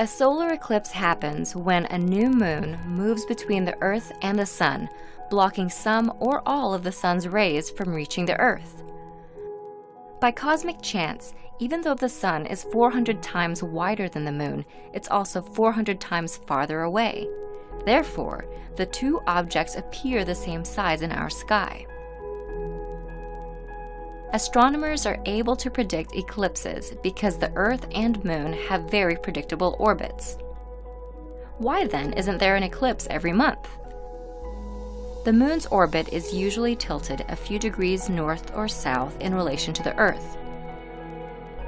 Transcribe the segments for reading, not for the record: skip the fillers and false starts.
A solar eclipse happens when a new moon moves between the Earth and the Sun, blocking some or all of the Sun's rays from reaching the Earth. By cosmic chance, even though the Sun is 400 times wider than the Moon, it's also 400 times farther away. Therefore, the two objects appear the same size in our sky. Astronomers are able to predict eclipses because the Earth and Moon have very predictable orbits. Why then isn't there an eclipse every month? The Moon's orbit is usually tilted a few degrees north or south in relation to the Earth.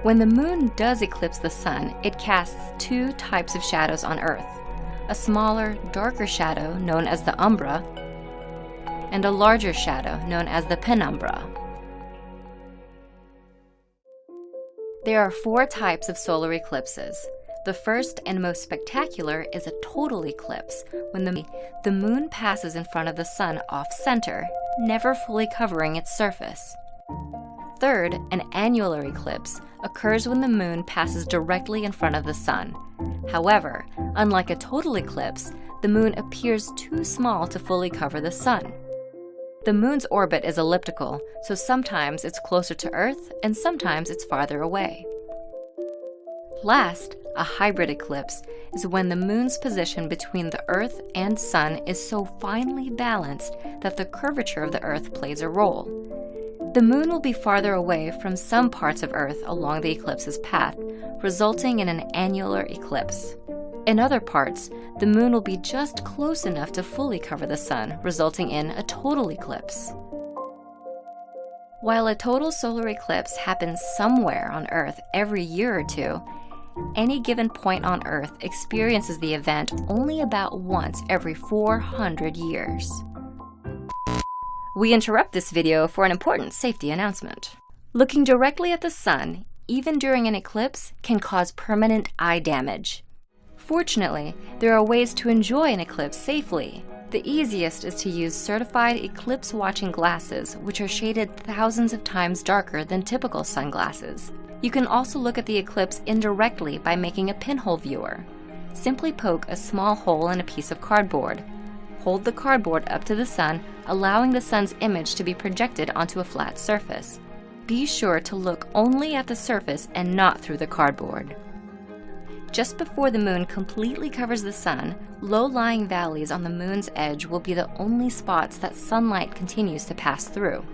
When the Moon does eclipse the Sun, it casts two types of shadows on Earth: a smaller, darker shadow known as the umbra, and a larger shadow known as the penumbra. There are four types of solar eclipses. The first and most spectacular is a total eclipse, when the Moon passes in front of the Sun off-center, never fully covering its surface. Third, an annular eclipse occurs when the Moon passes directly in front of the Sun. However, unlike a total eclipse, the Moon appears too small to fully cover the Sun. The Moon's orbit is elliptical, so sometimes it's closer to Earth and sometimes it's farther away. Last, a hybrid eclipse is when the Moon's position between the Earth and Sun is so finely balanced that the curvature of the Earth plays a role. The Moon will be farther away from some parts of Earth along the eclipse's path, resulting in an annular eclipse. In other parts, the Moon will be just close enough to fully cover the Sun, resulting in a total eclipse. While a total solar eclipse happens somewhere on Earth every year or two, any given point on Earth experiences the event only about once every 400 years. We interrupt this video for an important safety announcement. Looking directly at the Sun, even during an eclipse, can cause permanent eye damage. Fortunately, there are ways to enjoy an eclipse safely. The easiest is to use certified eclipse-watching glasses, which are shaded thousands of times darker than typical sunglasses. You can also look at the eclipse indirectly by making a pinhole viewer. Simply poke a small hole in a piece of cardboard. Hold the cardboard up to the Sun, allowing the Sun's image to be projected onto a flat surface. Be sure to look only at the surface and not through the cardboard. Just before the Moon completely covers the Sun, low-lying valleys on the Moon's edge will be the only spots that sunlight continues to pass through.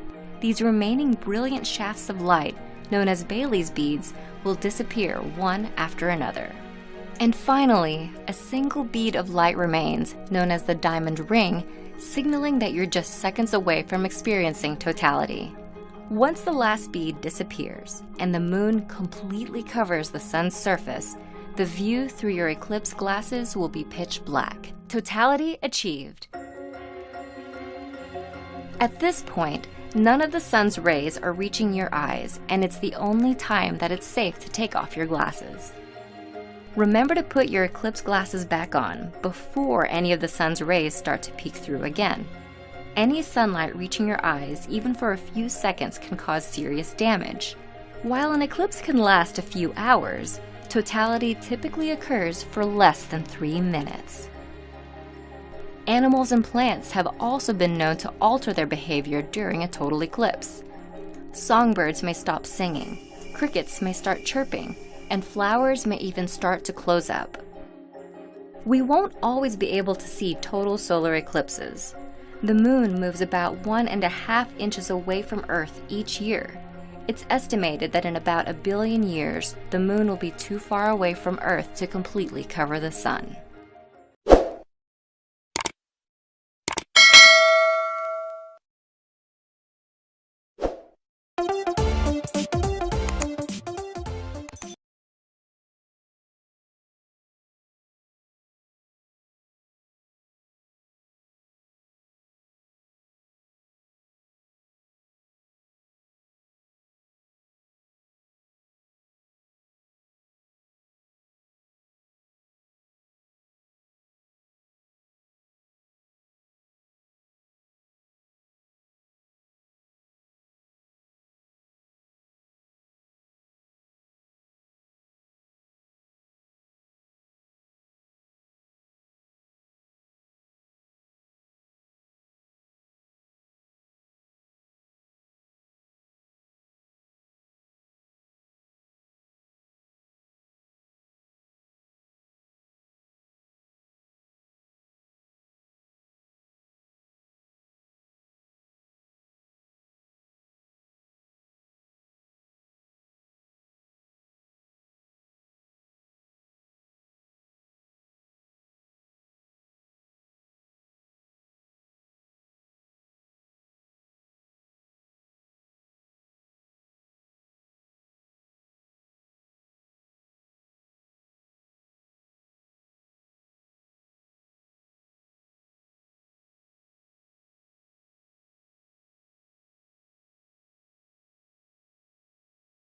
These remaining brilliant shafts of light, known as Bailey's beads, will disappear one after another. And finally, a single bead of light remains, known as the diamond ring, signaling that you're just seconds away from experiencing totality. Once the last bead disappears and the Moon completely covers the Sun's surface, the view through your eclipse glasses will be pitch black. Totality achieved. At this point, none of the Sun's rays are reaching your eyes, and it's the only time that it's safe to take off your glasses. Remember to put your eclipse glasses back on before any of the Sun's rays start to peek through again. Any sunlight reaching your eyes, even for a few seconds, can cause serious damage. While an eclipse can last a few hours, totality typically occurs for less than 3 minutes. Animals and plants have also been known to alter their behavior during a total eclipse. Songbirds may stop singing, crickets may start chirping, and flowers may even start to close up. We won't always be able to see total solar eclipses. The Moon moves about 1.5 inches away from Earth each year. It's estimated that in about 1 billion years, the Moon will be too far away from Earth to completely cover the Sun.